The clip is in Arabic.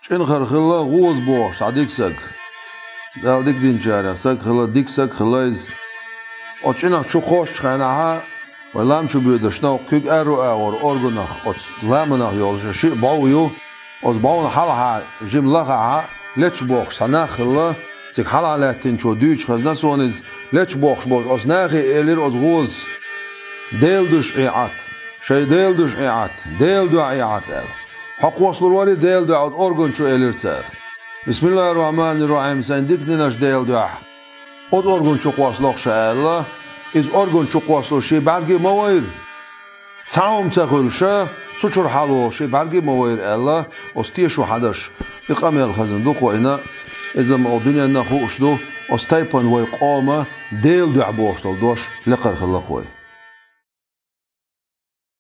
شين خرخلا غوز بوش عديك سك ده ديك دين جاري سك خلا ديك سك خلايز أشينا شو خوش خناها ولام شو بيدشنا كيك أرو أور أورجناخ أت لامنا يولش شيء باويو أت باون حالها جيم لها ليش بوش سنا خلا تك حالا لاتين شو ديش خزنا سونز ليش بوش أس ناخي إلير أت غوز ديل دوش إعات شيء ديل دوش إعات ديل دو إعات حق وصل الوالد ديل دو أورجن شو إلير تار بسم الله الرحمن الرحيم سندك نش ديل دو أت أورجن شو قواصلق شاء إز أورجن شو قواصلو شيء بعدي موير تعاون تقول شا سوتشر حلو شيء بعدي موير الله أستيه شو حدش إقامة الخزن دو قوينا إذا ما الدنيا نخوش دو أستيبان ويقامة ديل دو عبوش دوش لقر خلا خوي